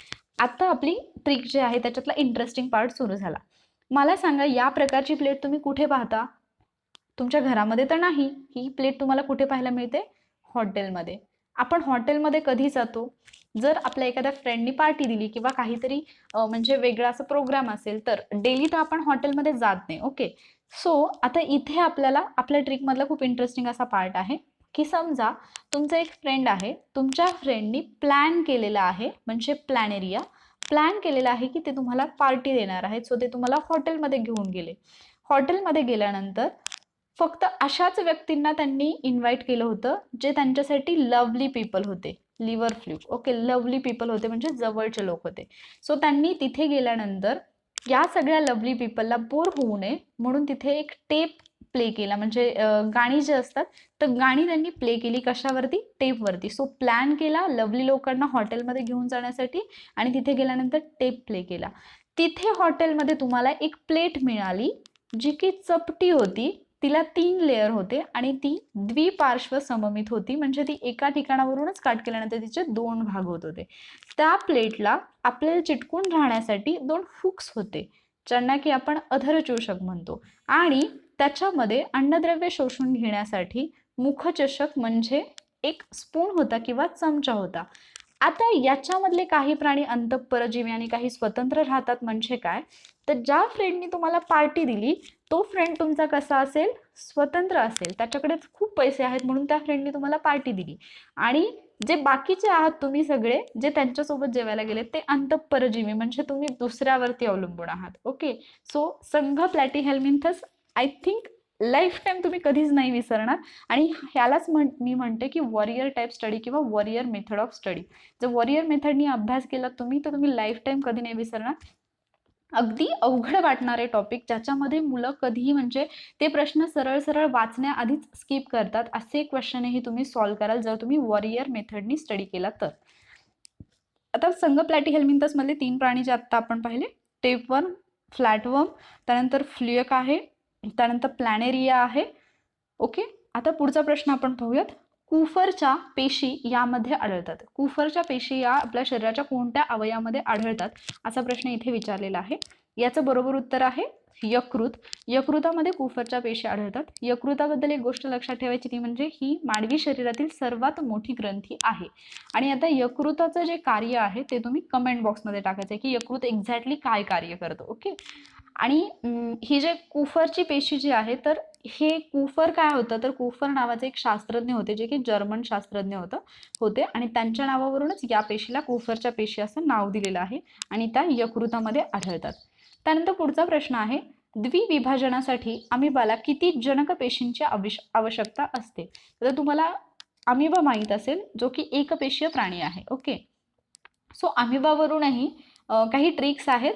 A: आता आपली ट्रिक जी आहे त्याच्यातला इंटरेस्टिंग पार्ट सुरू झाला. मला सांगा, या प्रकारची प्लेट तुम्ही कुठे पाहता, तुमच्या घरामध्ये तर नाही. ही प्लेट तुम्हाला कुठे पाहायला मिळते, हॉटेलमध्ये. आपण हॉटेलमध्ये कधी जातो, जर आपल्या एखाद्या फ्रेंडनी पार्टी दिली किंवा काहीतरी म्हणजे वेगळा असं प्रोग्राम असेल तर डेली तर आपण हॉटेलमध्ये जात नाही. ओके, सो आता इथे आपल्याला आपल्या ट्रिकमधला खूप इंटरेस्टिंग असा पार्ट आहे की समजा तुमचा एक फ्रेंड आहे, तुमच्या फ्रेंडनी प्लॅन केलेला आहे, म्हणजे प्लॅनेरिया प्लॅन केलेला आहे की ते तुम्हाला पार्टी देणार आहेत. सो ते तुम्हाला हॉटेलमध्ये घेऊन गेले. हॉटेलमध्ये गेल्यानंतर फक्त अशाच व्यक्तींना त्यांनी इन्व्हाइट केलं होतं जे त्यांच्यासाठी लवली पीपल होते, liver fluke. Okay, lovely people होते म्हणजे जवळचे लोक होते. सो त्यांनी तिथे गेल्यानंतर या सगळ्या लवली पीपलला बोर होऊ नये म्हणून तिथे एक टेप प्ले केला, म्हणजे गाणी जे असतात तर गाणी त्यांनी प्ले केली. कशावरती, टेपवरती. सो प्लॅन केला लवली लोकांना हॉटेलमध्ये घेऊन जाण्यासाठी आणि तिथे गेल्यानंतर टेप प्ले केला. तिथे हॉटेलमध्ये तुम्हाला एक प्लेट मिळाली जी की चपटी होती, तिला 3 लेयर होते आणि ती द्विपार्श्व सममित होती, म्हणजे ती एका ठिकाणावरूनच काट केल्यानंतर तिचे 2 भाग होत होते. त्या प्लेटला आपल्याला चिटकून राहण्यासाठी 2 हुक्स होते, ज्यांना की आपण अधरचोषक म्हणतो, आणि त्याच्यामध्ये अन्नद्रव्य शोषून घेण्यासाठी मुखचषक म्हणजे एक स्पून होता किंवा चमचा होता. आता याच्यामधले काही प्राणी अंतःपरजीवी आणि काही स्वतंत्र राहतात म्हणजे काय, तर ज्या फ्रेंडनी तुम्हाला पार्टी दिली तो फ्रेंड तुमचा कसा असेल, स्वतंत्र असेल, त्याच्याकडे खूप पैसे आहेत म्हणून त्या फ्रेंडनी तुम्हाला पार्टी दिली. आणि जे बाकीचे आहात तुम्ही सगळे जे त्यांच्यासोबत जेवायला गेले ते अंतःपरजीवी, म्हणजे तुम्ही दुसऱ्यावरती अवलंबून आहात. ओके, सो संघ प्लॅटिहेल्मिंथस आय थिंक लाईफ टाईम तुम्ही कधीच नाही विसरणार. आणि ह्यालाच मी म्हणते की वॉरियर टाईप स्टडी किंवा वॉरियर मेथड ऑफ स्टडी. जर वॉरियर मेथडनी अभ्यास केला तुम्ही तर तुम्ही लाईफ टाईम कधी नाही विसरणार. अगदी अवघड वाटणारे टॉपिक ज्याच्यामध्ये मुलं कधीही म्हणजे ते प्रश्न सरळ सरळ वाचण्याआधीच स्किप करतात असे क्वेश्चनही तुम्ही सॉल्व्ह कराल जर तुम्ही वॉरियर मेथडनी स्टडी केला तर. आता संघ प्लॅटिहेल्मिंथस मधले 3 प्राणी जे आत्ता आपण पाहिले, टेपवर्म, फ्लॅटवर्म, त्यानंतर फ्ल्युएक आहे, त्यानंतर प्लॅनेरिया आहे. ओके, आता पुढचा प्रश्न आपण पाहूयात. कुफरच्या पेशी यामध्ये आढळतात. कुफरच्या पेशी या आपल्या शरीराच्या कोणत्या अवयवामध्ये आढळतात असा प्रश्न इथे विचारलेला आहे. याचं बरोबर उत्तर आहे यकृत. यकृतामध्ये कुफरच्या पेशी आढळतात. यकृताबद्दल एक गोष्ट लक्षात ठेवायची ती म्हणजे ही मानवी शरीरातील सर्वात मोठी ग्रंथी आहे. आणि आता यकृताचं जे कार्य आहे ते तुम्ही कमेंट बॉक्समध्ये टाकायचं आहे की यकृत एक्झॅक्टली काय कार्य करतं. ओके, आणि ही जे कुफरची पेशी जी आहे तर हे कुफर काय होतं तर कुफर नावाचे एक शास्त्रज्ञ होते जे की जर्मन शास्त्रज्ञ होते आणि त्यांच्या नावावरूनच या पेशीला कुफरच्या पेशी असं नाव दिलेलं आहे आणि त्या यकृतामध्ये आढळतात. त्यानंतर पुढचा प्रश्न आहे, द्विविभाजनासाठी अमिबाला किती जनक पेशींची आवश्यकता असते. तर तुम्हाला अमिबा माहीत असेल जो की एकपेशीय प्राणी आहे. ओके, सो अमिबावरूनही काही ट्रिक्स आहेत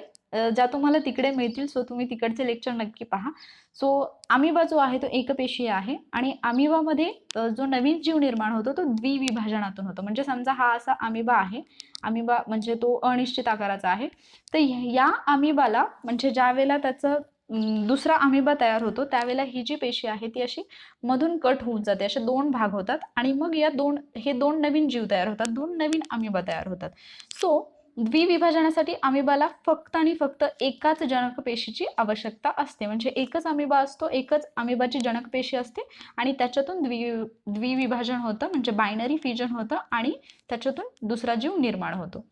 A: ज्या तुम्हाला तिकडे मिळतील. सो तुम्ही तिकडचे लेक्चर नक्की पहा. सो अमिबा जो आहे तो एकपेशीय आहे आणि अमिबामध्ये जो नवीन जीव निर्माण होतो तो द्विविभाजनातून होतो. म्हणजे समजा हा असा अमिबा आहे, अमिबा म्हणजे तो अनिश्चित आकाराचा आहे. तर या अमिबाला म्हणजे ज्या वेळेला त्याचं दुसरा अमिबा तयार होतो त्यावेळेला ही जी पेशी आहे ती अशी मधून कट होऊन जाते, असे 2 भाग होतात आणि मग हे 2 नवीन जीव तयार होतात, 2 नवीन अमिबा तयार होतात. सो द्विविभाजनासाठी अमिबाला फक्त आणि फक्त एकाच जनक पेशीची आवश्यकता असते. म्हणजे एकच अमिबा असतो, एकच अमिबाची जनक पेशी असते आणि त्याच्यातून द्विविभाजन होतं म्हणजे बायनरी फ्युजन होतं आणि त्याच्यातून दुसरा जीव निर्माण होतो.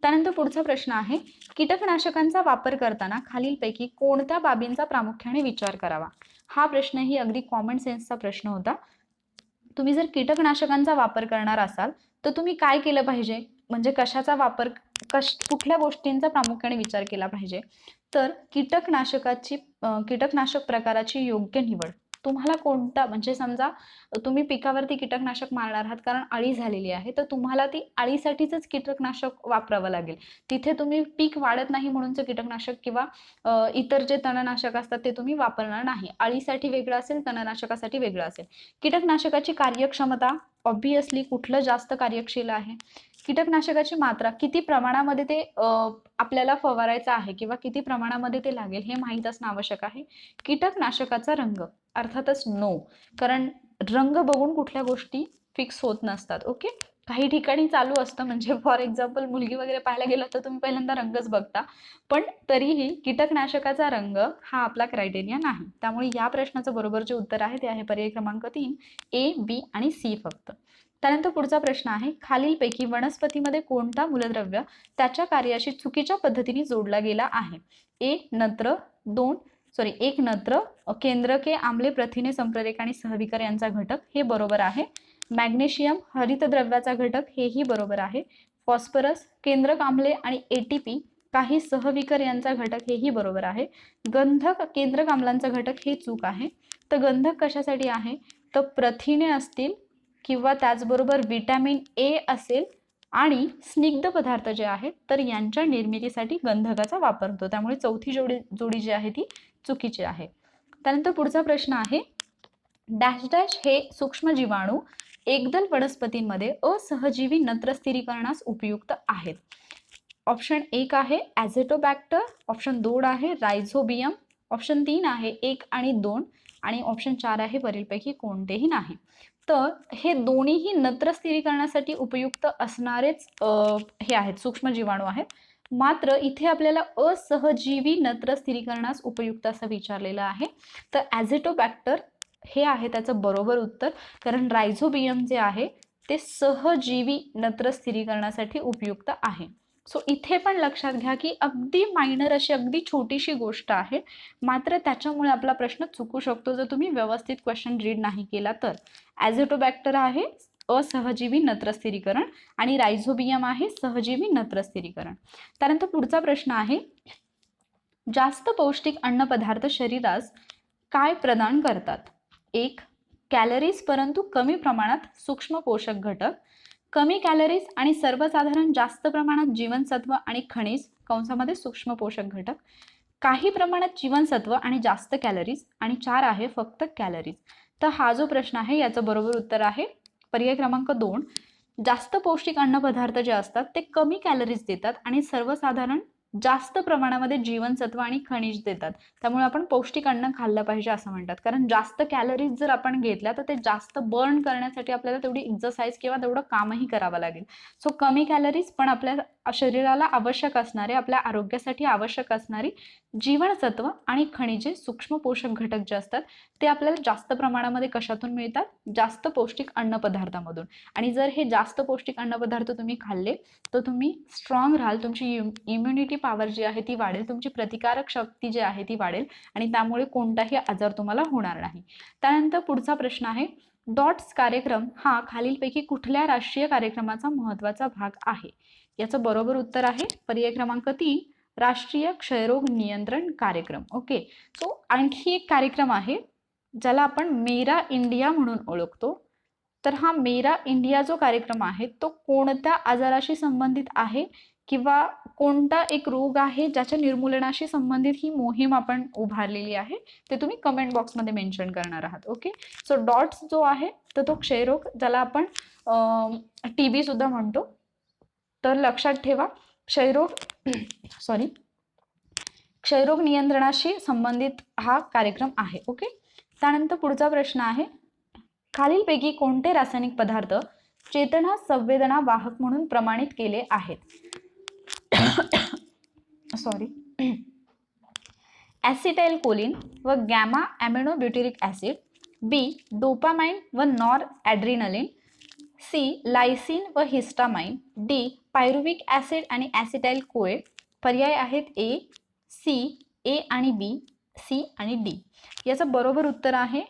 A: त्यानंतर पुढचा प्रश्न आहे, कीटकनाशकांचा वापर करताना खालीलपैकी कोणत्या बाबींचा प्रामुख्याने विचार करावा. हा प्रश्नही अगदी कॉमन सेन्सचा प्रश्न होता. तुम्ही जर कीटकनाशकांचा वापर करणार असाल तर तुम्ही काय केलं पाहिजे, म्हणजे कशाचा वापर कुठल्या गोष्टींचा प्रामुख्याने विचार केला पाहिजे. तर कीटकनाशक प्रकाराची योग्य निवड. तुम्हाला कोणता म्हणजे समजा तुम्ही पिकावरती कीटकनाशक मारणार आहात कारण अळी झालेली आहे तर तुम्हाला ती अळीसाठीच कीटकनाशक वापरावं लागेल. तिथे तुम्ही पीक वाढत नाही म्हणूनच कीटकनाशक किंवा इतर जे तणनाशक असतात ते तुम्ही वापरणार नाही. अळीसाठी वेगळं असेल, तणनाशकासाठी वेगळं असेल. कीटकनाशकाची कार्यक्षमता ऑब्व्हियसली कुठलं जास्त कार्यशील आहे. कीटकनाशकाची मात्रा किती प्रमाणामध्ये ते आपल्याला फवारायचं आहे किंवा किती प्रमाणामध्ये ते लागेल हे माहीत असणं आवश्यक आहे. कीटकनाशकाचा रंग अर्थातच नो, कारण रंग बघून कुठल्या गोष्टी फिक्स होत नसतात. ओके, काही ठिकाणी चालू असतं म्हणजे फॉर एक्झाम्पल मुलगी वगैरे पाहायला गेलं तर तुम्ही पहिल्यांदा रंगच बघता, पण तरीही कीटकनाशकाचा रंग हा आपला क्रायटेरिया नाही. त्यामुळे या प्रश्नाचं बरोबर जे उत्तर आहे ते आहे पर्याय क्रमांक 3 ए, बी आणि सी फक्त. त्यानंतर पुढचा प्रश्न आहे, खालीलपैकी वनस्पतीमध्ये कोणता मूलद्रव्य त्याच्या कार्याशी चुकीच्या पद्धतीने जोडला गेला आहे. एक नत्र, केंद्रके, आम्ले, प्रथिने, संप्रेरक आणि सहविकर यांचा घटक हे बरोबर आहे. मॅग्नेशियम, हरितद्रव्याचा घटक हेही बरोबर आहे. फॉस्फरस, केंद्रक आम्ले आणि एटीपी काही सहविकर यांचा घटक हेही बरोबर आहे. गंधक, केंद्रक आम्लांचा घटक हे चूक आहे. तर गंधक कशासाठी आहे तर प्रथिने असतील किंवा त्याचबरोबर विटॅमिन ए असेल आणि स्निग्ध पदार्थ जे आहेत तर यांच्या निर्मितीसाठी गंधकाचा वापर होतो. त्यामुळे चौथी जोडी जी आहे ती चुकीची आहे. त्यानंतर पुढचा प्रश्न आहे, डॅश डॅश हे सूक्ष्म जीवाणू एकदल वनस्पतींमध्ये असहजीवी नत्र स्थिरीकरणास उपयुक्त आहेत. ऑप्शन 1 आहे ॲझेटोबॅक्टर, ऑप्शन 2 आहे रायझोबियम, ऑप्शन 3 आहे 1 आणि 2 आणि ऑप्शन 4 आहे वरीलपैकी कोणतेही नाही. तर हे दोन्हीही नत्र स्थिरीकरणासाठी उपयुक्त असणारेच हे आहेत, सूक्ष्म जीवाणू आहेत. मात्र इथे आपल्याला असहजीवी नत्र स्थिरीकरणास उपयुक्त असं विचारलेलं आहे. तर ॲझेटोबॅक्टर हे आहे त्याचं बरोबर उत्तर, कारण रायझोबियम जे आहे ते सहजीवी नत्र स्थिरीकरणासाठी उपयुक्त आहे. सो इथे पण लक्षात घ्या की अगदी मायनर अशी अगदी छोटीशी गोष्ट आहे, मात्र त्याच्यामुळे आपला प्रश्न चुकू शकतो जर तुम्ही व्यवस्थित क्वेश्चन रीड नाही केला तर. ॲझोटोबॅक्टर आहे असहजीवी नत्र स्थिरीकरण आणि रायझोबियम आहे सहजीवी नत्र स्थिरीकरण. त्यानंतर पुढचा प्रश्न आहे, जास्त पौष्टिक अन्नपदार्थ शरीरास काय प्रदान करतात? 1. कॅलरीज परंतु कमी प्रमाणात सूक्ष्म पोषक घटक, कमी कॅलरीज आणि सर्वसाधारण जास्त प्रमाणात जीवनसत्व आणि खनिज कंसामध्ये सूक्ष्म पोषक घटक, काही प्रमाणात जीवनसत्व आणि जास्त कॅलरीज, आणि 4 आहे फक्त कॅलरीज. तर हा जो प्रश्न आहे याचं बरोबर उत्तर आहे पर्याय क्रमांक 2. जास्त पौष्टिक अन्नपदार्थ जे असतात ते कमी कॅलरीज देतात आणि सर्वसाधारण जास्त प्रमाणामध्ये जीवनसत्व आणि खनिज देतात. त्यामुळे आपण पौष्टिक अन्न खाल्लं पाहिजे असं म्हणतात. कारण जास्त कॅलरीज जर आपण घेतल्या तर ते जास्त बर्न करण्यासाठी आपल्याला तेवढी एक्सरसाइज किंवा तेवढं कामही करावं लागेल. सो कमी कॅलरीज पण आपल्या शरीराला आवश्यक असणारे, आपल्या आरोग्यासाठी आवश्यक असणारी जीवनसत्व आणि खनिजे, सूक्ष्म पोषक घटक जे असतात ते आपल्याला जास्त प्रमाणामध्ये कशातून मिळतात? जास्त पौष्टिक अन्नपदार्थामधून. आणि जर हे जास्त पौष्टिक अन्नपदार्थ तुम्ही खाल्ले तर तुम्ही स्ट्रॉंग राहाल, तुमची इम्युनिटी पॉवर जी आहे ती वाढेल, तुमची प्रतिकारक शक्ती जी आहे ती वाढेल आणि त्यामुळे कोणताही आजार तुम्हाला होणार नाही. त्यानंतर पुढचा प्रश्न आहे, डॉट्स कार्यक्रम हा खालीलपैकी कुठल्या राष्ट्रीय कार्यक्रमाचा महत्त्वाचा भाग आहे? याचं बरोबर उत्तर आहे पर्याय क्रमांक 3, राष्ट्रीय क्षयरोग नियंत्रण कार्यक्रम. ओके. सो आणखी एक कार्यक्रम आहे ज्याला आपण मेरा इंडिया म्हणून ओळखतो. तर हा मेरा इंडिया जो कार्यक्रम आहे तो कोणत्या आजाराशी संबंधित आहे किंवा कोणता एक रोग आहे ज्याच्या निर्मूलनाशी संबंधित ही मोहीम आपण उभारलेली आहे ते तुम्ही कमेंट बॉक्समध्ये मेन्शन करणार आहात. ओके. सो डॉट्स जो आहे तर तो क्षयरोग, ज्याला आपण TB सुद्धा म्हणतो. तर लक्षात ठेवा, क्षयरोग नियंत्रणाशी संबंधित हा कार्यक्रम आहे. ओके. त्यानंतर पुढचा प्रश्न आहे, खालीलपैकी कोणते रासायनिक पदार्थ चेतना संवेदना वाहक म्हणून प्रमाणित केले आहेत? ॲसिटाइल कोलिन व गॅमा ॲमिनोब्युटेरिक ॲसिड, बी डोपामाइन व नॉर ॲड्रिनलिन, सी लायसिन व हिस्टामाइन, डी पायरुविक ॲसिड आणि ॲसिटाइल कोए. पर्याय आहेत ए, सी, ए आणि बी, सी आणि डी. याचं बरोबर उत्तर आहे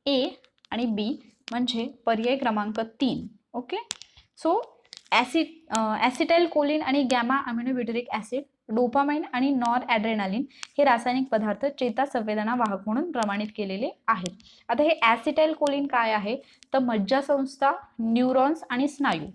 A: ए आणि बी, म्हणजे पर्याय क्रमांक 3. ओके. सो ॲसिटाइल कोलिन आणि गॅमा ॲमिनोब्युटेरिक ॲसिड, डोपामाइन आणि नॉर ॲड्रेनालिन हे रासायनिक पदार्थ चेता संवेदना वाहक म्हणून प्रमाणित केलेले आहेत. आता हे ॲसिटाइल कोलिन काय आहे तर मज्जासंस्था, न्यूरॉन्स आणि स्नायू,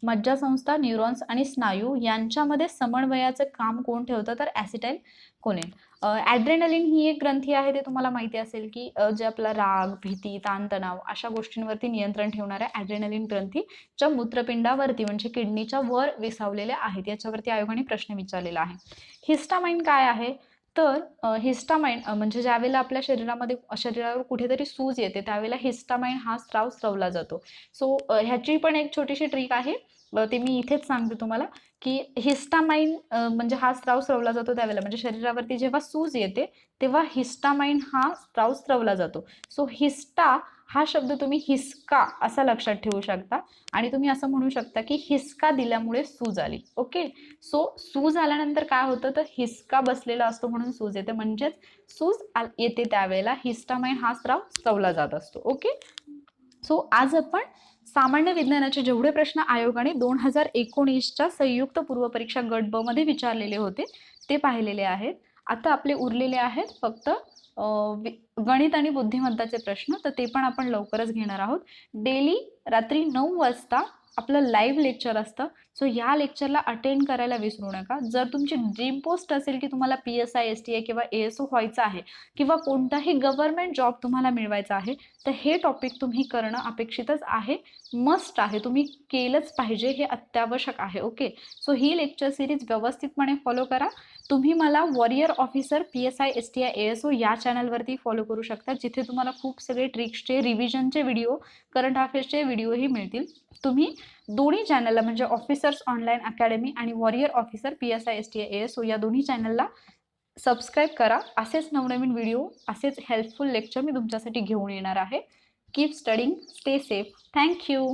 A: मज्जासंस्था, न्यूरॉन्स आणि स्नायू यांच्यामध्ये समन्वयाचं काम कोण ठेवतं तर ॲसिटाइल कोलिन. ॲड्रेनलिन ही एक ग्रंथी आहे, ते तुम्हाला माहिती असेल की जे आपला राग, भीती, ताणतणाव अशा गोष्टींवरती नियंत्रण ठेवणाऱ्या ॲड्रेनलिन ग्रंथी ज्या मूत्रपिंडावरती म्हणजे किडनीच्या वर विसावलेल्या आहेत, याच्यावरती आयोगाने प्रश्न विचारलेला आहे. हिस्टामाइन काय आहे तर हिस्टामाइन म्हणजे ज्यावेळेला आपल्या शरीरावर कुठेतरी सूज येते त्यावेळेला हिस्टामाइन हा स्त्राव स्रवला जातो. सो ह्याची पण एक छोटीशी ट्रिक आहे, ते मी इथेच सांगते तुम्हाला की हिस्टामाइन म्हणजे हा स्त्राव स्रवला जातो त्यावेळेला, म्हणजे शरीरावरती जेव्हा सूज येते तेव्हा हिस्टामाइन हा स्त्राव स्रवला जातो. सो हिस्टा हा शब्द तुम्ही हिसका असा लक्षात ठेवू शकता आणि तुम्ही असं म्हणू शकता की हिसका दिल्यामुळे सूज आली. ओके. सो सूज आल्यानंतर काय होतं तर हिसका बसलेला असतो म्हणून सूज येते, म्हणजेच सूज येते त्यावेळेला हिस्टामाइन हा स्त्राव स्रवला जात असतो. ओके. सो आज आपण सामान्य विज्ञानाचे जेवढे प्रश्न आयोगाने 2019च्या संयुक्त पूर्व परीक्षा गट ब मध्ये विचारलेले होते ते पाहिलेले आहेत. आता आपले उरलेले आहेत फक्त गणित आणि बुद्धिमत्ताचे प्रश्न, तर ते पण आपण लवकरच घेणार आहोत. डेली रात्री 9 वाजता आपलं लाईव्ह लेक्चर असतं. सो या लेक्चरला अटेंड करायला विसरू नका. जर तुमची ड्रीम पोस्ट असेल की तुम्हाला PSI STI किंवा ASO व्हायचं आहे किंवा कोणताही गव्हर्नमेंट जॉब तुम्हाला मिळवायचा आहे तर हे टॉपिक तुम्ही करणं अपेक्षितच आहे, मस्ट आहे, तुम्ही केलंच पाहिजे, हे अत्यावश्यक आहे. ओके. सो ही लेक्चर सिरीज व्यवस्थितपणे फॉलो करा. तुम्ही मला warrior officer PSI STI ASO या चॅनलवरती फॉलो करू शकता, जिथे तुम्हाला खूप सगळे ट्रिक्सचे, रिव्हिजनचे व्हिडिओ, करंट अफेअर्सचे व्हिडिओही मिळतील. तुम्ही दोन्ही चॅनलला म्हणजे ऑफिसर्स ऑनलाईन अकॅडमी आणि warrior officer PSI STI ASO या दोन्ही चॅनलला सबस्क्राईब करा. असेच नवनवीन व्हिडिओ, असेच हेल्पफुल लेक्चर मी तुमच्यासाठी घेऊन येणार आहे. Keep studying, stay safe. Thank you.